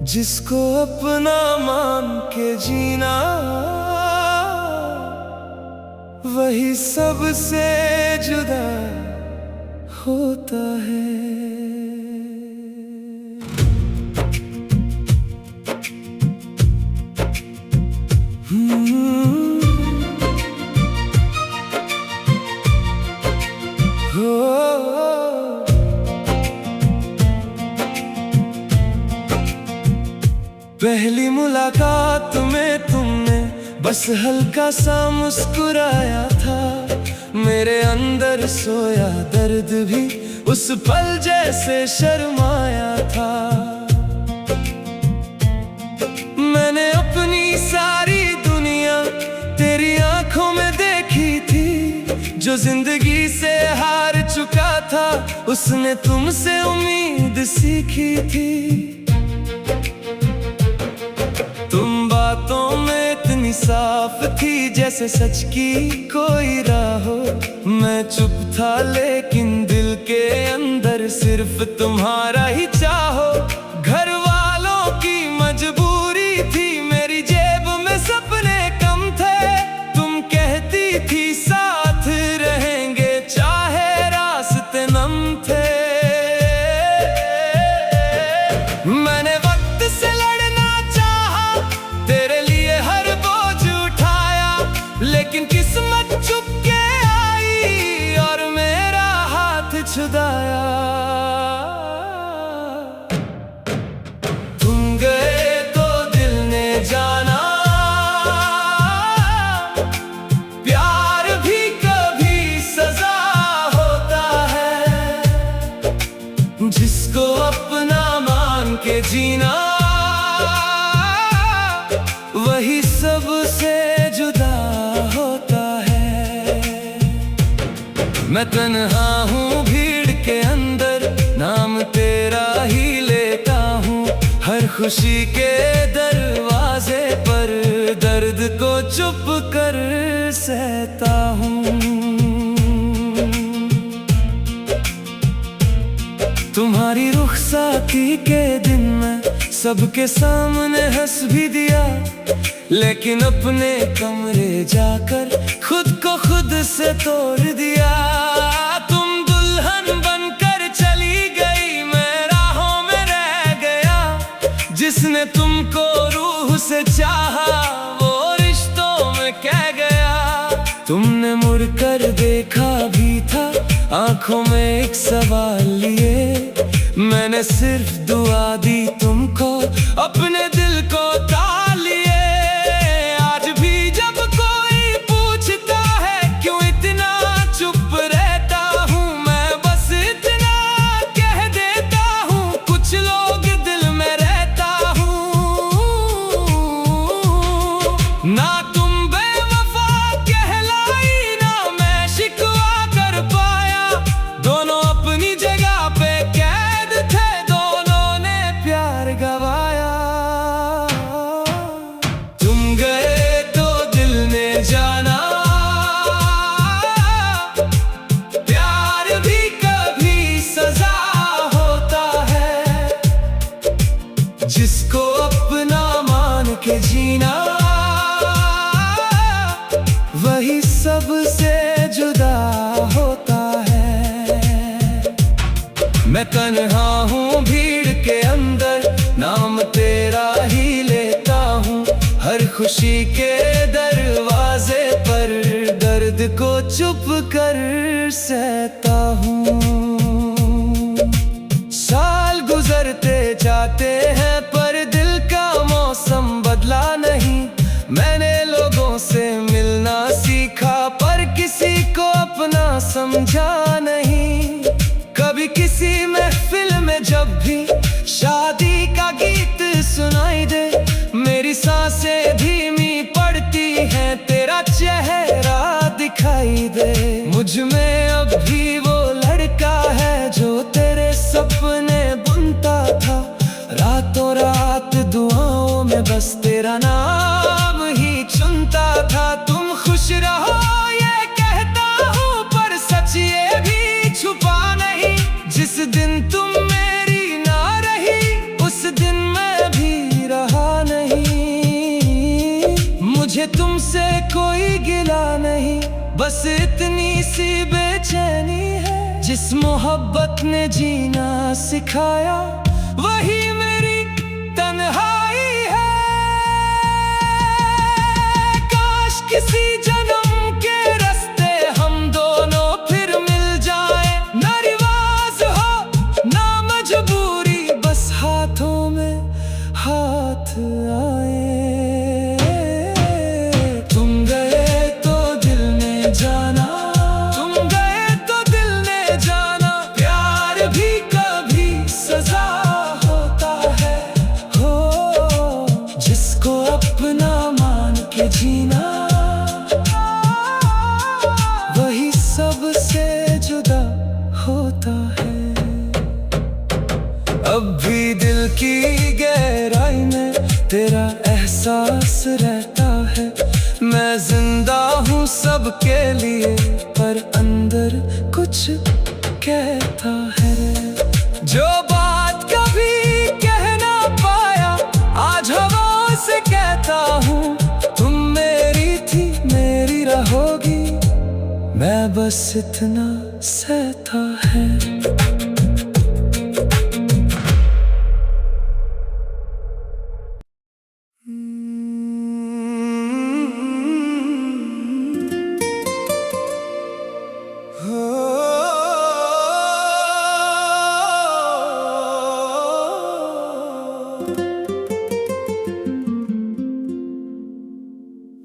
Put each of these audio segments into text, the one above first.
जिसको अपना मान के जीना, वही सबसे जुदा होता है। पहली मुलाकात में तुमने बस हल्का सा मुस्कुराया था। मेरे अंदर सोया दर्द भी उस पल जैसे शर्माया था। मैंने अपनी सारी दुनिया तेरी आंखों में देखी थी। जो जिंदगी से हार चुका था, उसने तुमसे उम्मीद सीखी थी। तुम बातों में इतनी साफ थी जैसे सच की कोई राह हो। मैं चुप था लेकिन दिल के अंदर सिर्फ तुम्हारा ही चाहो। घर वालों की मजबूरी थी, मेरी जेब में सपने कम थे। तुम कहती थी साथ रहेंगे चाहे रास्ते नम थे। मैंने वक्त से लड़ना चाहा, तेरे लिए हर बोझ उठाया, लेकिन किस्मत चुप के आई और मेरा हाथ छुड़ाया। तुम गए तो दिल ने जाना, प्यार भी कभी सजा होता है। जिसको अपना मान के जीना, वही सबसे जुदा होता है। मैं तन्हा हूँ भीड़ के अंदर, नाम तेरा ही लेता हूँ। हर खुशी के दरवाजे पर दर्द को चुप कर सहता हूँ। तुम्हारी रुखसाती के दिन में सबके सामने हंस भी दिया, लेकिन अपने कमरे जाकर खुद को खुद से तोड़ दिया। तुम दुल्हन बनकर चली गई, मैं राहों में रह गया। जिसने तुमको रूह से चाहा, वो रिश्तों में कह गया। तुमने मुड़कर देखा भी था, आंखों में एक सवाल लिए। मैंने सिर्फ दुआ दी तुमको, अपने दिल को ताल लिए। आज भी जब कोई पूछता है क्यों इतना चुप रहता हूँ, मैं बस इतना कह देता हूँ, कुछ लोग दिल में रहता हूँ। ना तुम बेवफा कहलाई, ना मैं शिकवा कर पाया। दोनों अपनी जगह पे कैद थे, दोनों ने प्यार गवाया। तुम गए तो दिल ने जाना, प्यार भी कभी सजा होता है। जिसको अपना मान के जीना, वही सबसे जुदा होता है। मैं तन्हा हूँ भीड़ के अंदर, नाम तेरा ही लेता हूँ। हर खुशी के दरवाजे पर दर्द को चुप कर सहता हूँ। साल गुजरते जाते हैं पर दिल का मौसम बदला नहीं। मैंने लोगों से मिलना सीखा पर किसी को अपना समझा नहीं। कभी किसी महफिल में जब भी शादी का गीत सुनाई दे, मेरी सांसें धीमी पड़ती हैं, तेरा चेहरा दिखाई दे। मुझ में अब भी वो लड़का है जो तेरे सपने बुनता था। रातों रात दुआओं में बस तेरा नाम ही चुनता था। तुम खुश रहो ये कहता हूँ, पर सच ये भी छुपा नहीं। जिस दिन तुम मेरी ना रही, उस दिन मैं भी कोई गिला नहीं, बस इतनी सी बेचैनी है। जिस मोहब्बत ने जीना सिखाया वही मेरी तन्हाई है। काश किसी जन्म के रास्ते हम दोनों फिर मिल जाए। ना रिवाज हो ना मजबूरी, बस हाथों में हाथ आए। तुम गए तो दिल ने जाना, तुम गए तो दिल ने जाना, प्यार भी कभी सजा होता है। हो जिसको अपना मान के जीना वही सबसे जुदा होता है। अब भी दिल की गहराई में तेरा एहसास रहता है। मैं जिंदा हूँ सबके लिए, पर अंदर कुछ कहता है। जो बात कभी कह ना पाया आज हवा से कहता हूँ। तुम मेरी थी मेरी रहोगी, मैं बस इतना सहता है।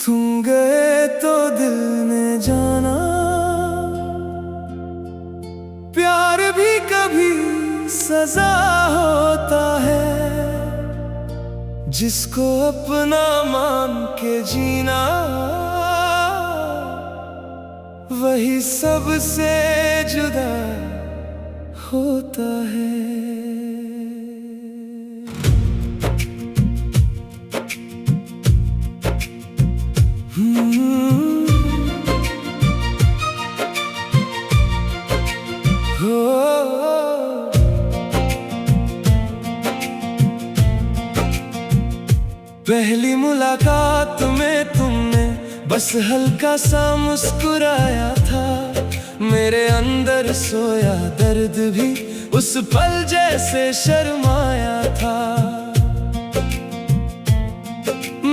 तुम गए तो दिल ने जाना, प्यार भी कभी सजा होता है। जिसको अपना मान के जीना वही सबसे जुदा होता है। पहली मुलाकात में तुमने बस हल्का सा मुस्कुराया था। मेरे अंदर सोया दर्द भी उस पल जैसे शर्माया था।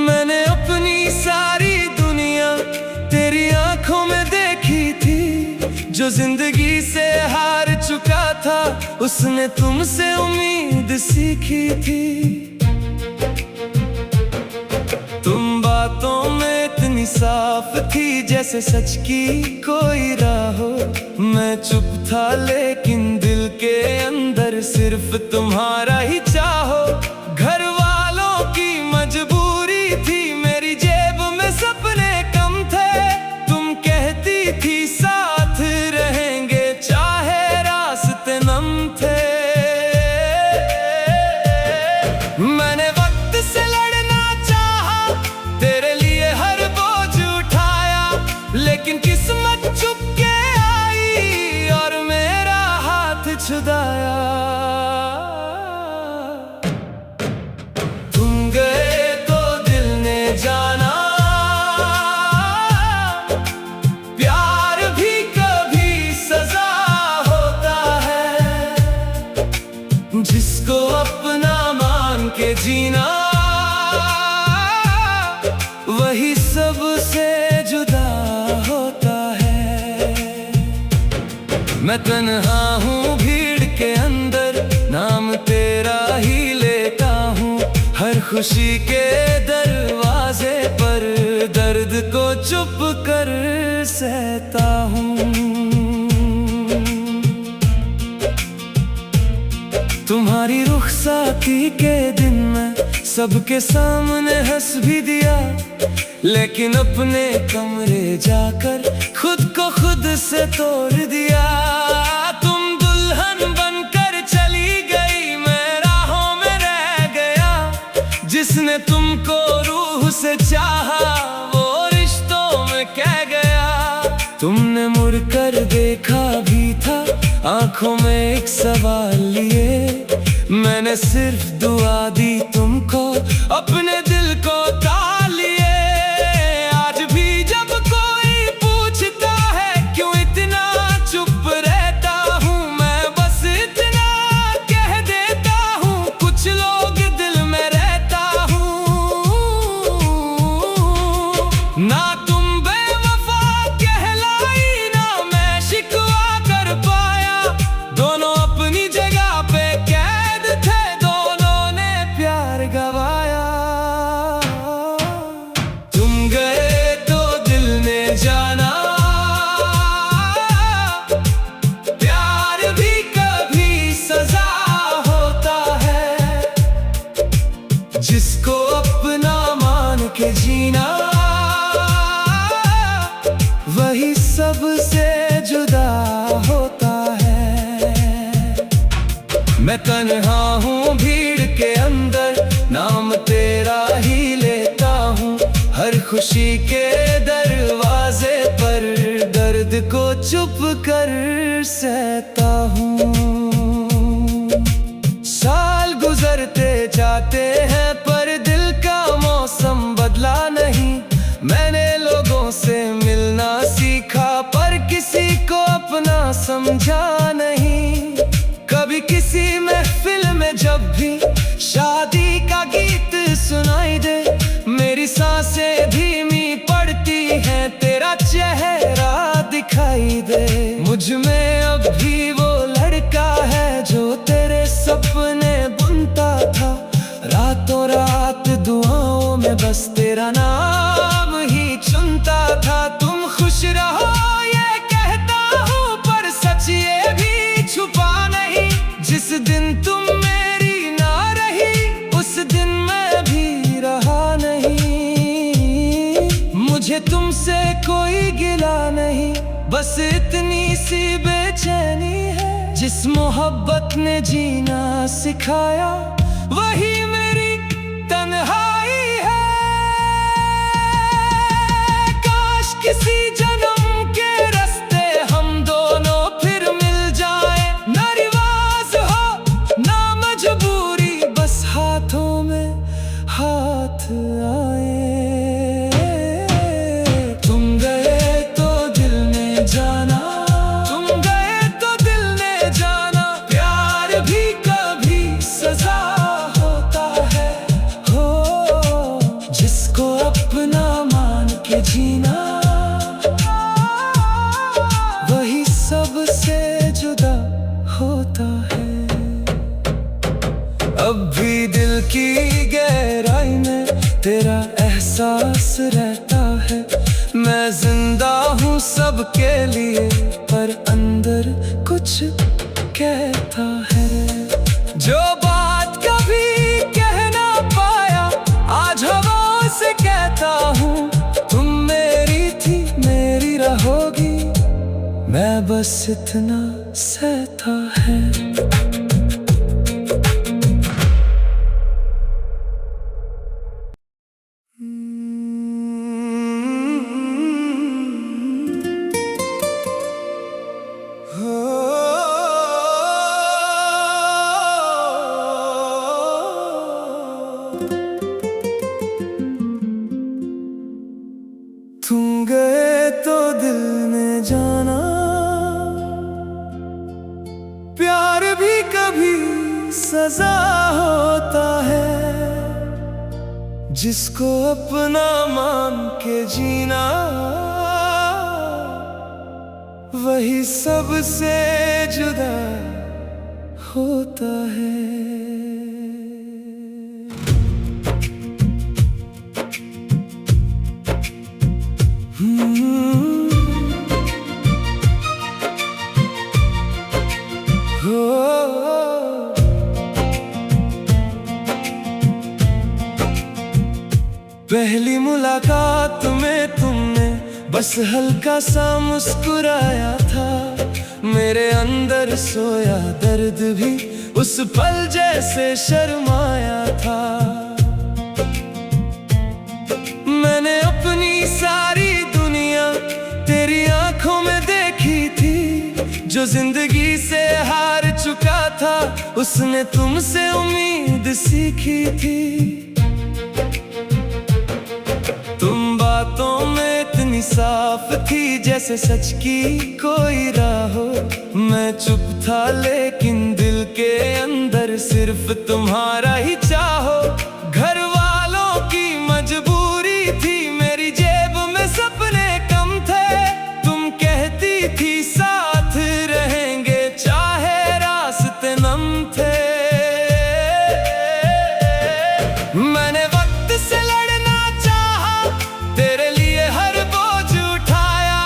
मैंने अपनी सारी दुनिया तेरी आंखों में देखी थी। जो जिंदगी से हार चुका था उसने तुमसे उम्मीद सीखी थी। तुम बातों में इतनी साफ थी जैसे सच की कोई राह हो। मैं चुप था लेकिन दिल के अंदर सिर्फ तुम्हारा ही चाहो। घर वालों की मजबूरी थी, मेरी जेब में सपने कम थे। तुम कहती थी साथ रहेंगे चाहे रास्ते नम थे। मैंने वक्त से लड़ना चाहा, तेरे लिए हर बोझ उठाया, लेकिन किस्मत चुप के आई और मेरा हाथ छुड़ाया। तुम गए तो दिल ने जाना, प्यार भी कभी सजा होता है। जिसको अपना मान के जीना वही सबसे जुदा होता है। मैं तन्हा हूँ भीड़ के अंदर, नाम तेरा ही लेता हूँ। हर खुशी के दरवाजे पर दर्द को चुप कर सहता हूँ। तुम्हारी रुखसाती के दिन में सबके सामने हंस भी दिया, लेकिन अपने कमरे जाकर खुद को खुद से तोड़ दिया। तुम दुल्हन बनकर चली गई, मैं राहों में रह गया। जिसने तुमको रूह से चाहा वो रिश्तों में कह गया। तुमने मुड़कर देखा भी था, आंखों में एक सवाल लिए। मैंने सिर्फ दुआ दी तुमको, अपने दिल को तालिए। आज भी जिसको अपना मान के जीना वही सबसे जुदा होता है। मैं तन्हा हूँ भीड़ के अंदर, नाम तेरा ही लेता हूँ। हर खुशी के दरवाजे पर दर्द को चुप कर सहता हूँ। साल गुजरते जाते हैं पर दिल का मौसम बदला नहीं। मैंने लोगों से मिलना सीखा पर किसी को अपना समझा नहीं। कभी किसी महफिल में जब भी शादी का गीत सुनाई दे, मेरी सांसें धीमी पड़ती हैं, तेरा चेहरा दिखाई दे। मुझ में अब भी वो लड़का है जो तेरे सपने बुनता था। रातों रात दुआओं में बस तेरा नाम ही चुनता था। तुम खुश रहो ये कहता हूँ पर सच ये भी छुपा नहीं। जिस दिन तुम मेरी ना रही उस दिन मैं भी रहा नहीं। मुझे तुमसे कोई गिला नहीं, बस इतनी सी बेचैनी है। जिस मोहब्बत ने जीना सिखाया वही मेरी तन्हाई है। काश किसी जन्म के रास्ते हम दोनों फिर मिल जाए। ना रिवाज हो ना मजबूरी, बस हाथों में हाथ आए। तुम गए तो दिल ने जाना, तुम गए तो दिल ने जाना। प्यार भी कभी सजा होता है, हो जिसको अपना मान के जीना वही सबसे जुदा होता है। अब भी दिल की गहराई में तेरा एहसास रहता है। मैं जिंदा हूँ सबके लिए पर अंदर कुछ कहता है। जो बात कभी कह ना पाया आज हवा से कहता हूँ। तुम मेरी थी मेरी रहोगी, मैं बस इतना सहता है। तुम गए तो दिल ने जाना, प्यार भी कभी सजा होता है। जिसको अपना मान के जीना वही सबसे जुदा होता है। पहली मुलाकात में तुमने बस हल्का सा मुस्कुराया था। मेरे अंदर सोया दर्द भी उस पल जैसे शर्माया था। मैंने अपनी सारी दुनिया तेरी आंखों में देखी थी। जो जिंदगी से हार चुका था उसने तुमसे उम्मीद सीखी थी। तुम बातों में इतनी साफ थी जैसे सच की कोई राह हो। मैं चुप था लेकिन दिल के अंदर सिर्फ तुम्हारा ही चाहो। घर वालों की मजबूरी थी, मेरी जेब में सपने कम थे। तुम कहती थी साथ रहेंगे चाहे रास्ते नम थे। मैंने वक्त से लड़ना चाहा, तेरे लिए हर बोझ उठाया,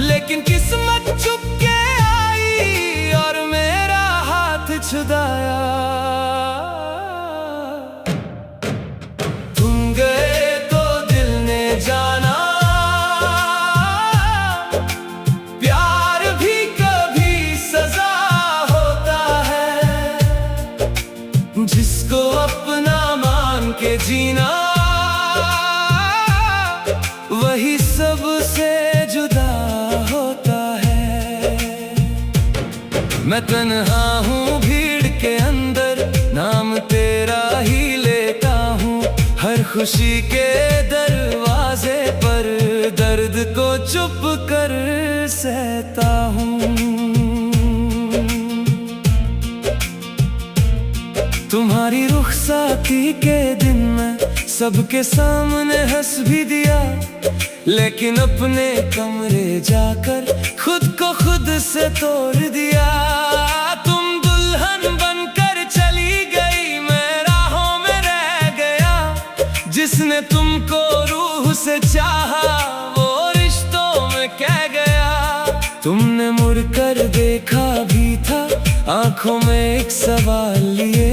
लेकिन किस्मत चुप के आई और मेरा हाथ छुड़ाया। के जीना, वही सबसे जुदा होता है। मैं तन्हा हूँ भीड़ के अंदर, नाम तेरा ही लेता हूँ। हर खुशी के दरवाजे पर दर्द को चुप कर सहता हूँ। तुम्हारी रुखसाती के दिन में सबके सामने हंस भी दिया, लेकिन अपने कमरे जाकर खुद को खुद से तोड़ दिया। तुम दुल्हन बनकर चली गई, मैं राहों में रह गया। जिसने तुमको रूह से चाहा, वो रिश्तों में कह गया। तुमने मुड़कर देखा भी था, आंखों में एक सवाल लिए।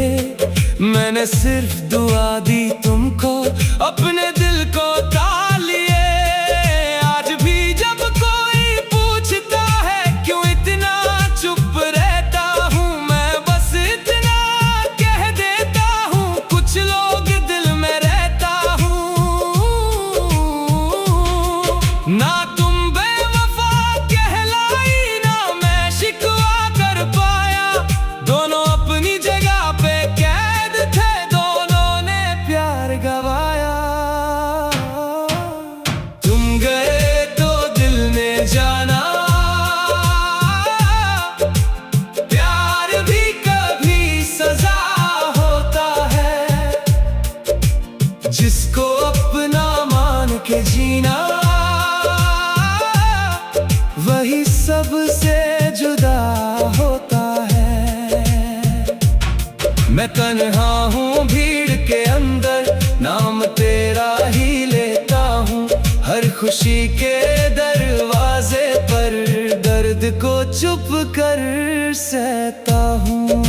मैंने सिर्फ दुआ दी तुमको, अपने दिल को ताल लिए। आज भी जब कोई पूछता है क्यों इतना चुप रहता हूँ, मैं बस इतना कह देता हूँ, कुछ लोग दिल में रहता हूँ। ना तुम बेवफा कहलाई, ना मैं शिकवा कर पाया। दोनों अपनी जगह पे कैद थे, दोनों ने प्यार गवाया। तुम गए तो दिल ने जाना, प्यार भी कभी सजा होता है। जिसको अपना मान के जीना, वही सबसे जुदा होता है। मैं तन्हा हूँ भीड़ के अंदर, नाम तेरा ही लेता हूँ। हर खुशी के दरवाजे पर दर्द को चुप कर सहता हूँ।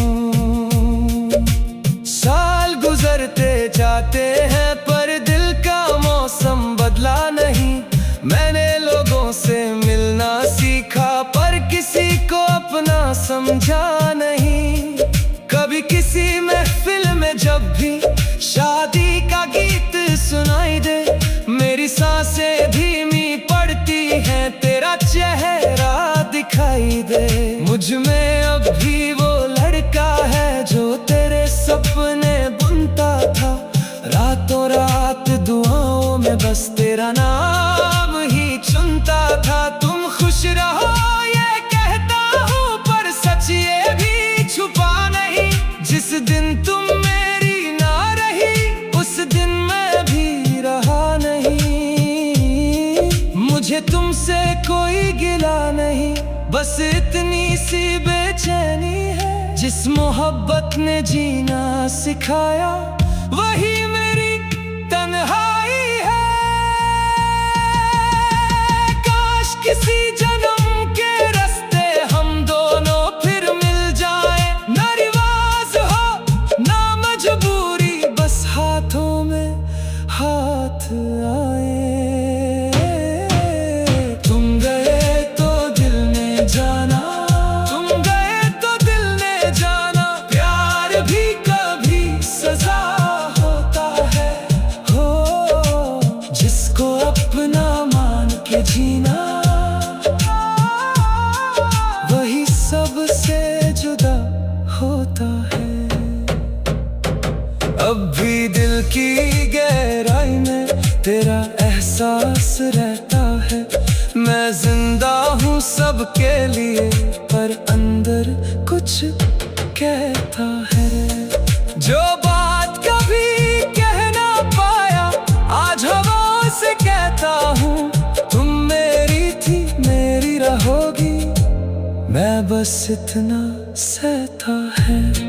साल गुजरते जाते हैं पर दिल का मौसम बदला नहीं। मैंने लोगों से मिलना सीखा, पर किसी को अपना समझा नहीं। कभी किसी महफिल में जब भी शादी का गीत सुनाई दे, मेरी सांसें धीमी पड़ती हैं, तेरा चेहरा दिखाई दे। मुझ में अब भी वो लड़का है जो तेरे सपने बुनता था। रातों रात दुआओं में बस तेरा नाम ही चुनता था। तुम खुश रहो ये कहता हूँ, पर सच ये भी छुपा नहीं। जिस दिन तुम मेरी ना रही, उस दिन मैं भी रहा नहीं। मुझे तुमसे कोई गिला नहीं, बस इतनी सी बेचैनी है। जिस मोहब्बत ने जीना सिखाया, वही मेरी तन्हाई है। काश किसी जन्म के रास्ते हम दोनों फिर मिल जाए। ना रिवाज हो ना मजबूरी, बस हाथों में हाथ आए। तुम गए तो दिल ने जाना, तुम गए तो दिल ने जाना। प्यार भी कभी सजा होता है, हो जिसको अपना मान के जीना, वही सबसे जुदा होता है। अब भी दिल की गहराई में तेरा एहसास रहता है। मैं जिंदा हूँ सबके लिए, पर अंदर कुछ कहता है। जो बात कभी कह ना पाया, आज हवा से कहता हूँ। तुम मेरी थी, मेरी रहोगी, मैं बस इतना सहता है।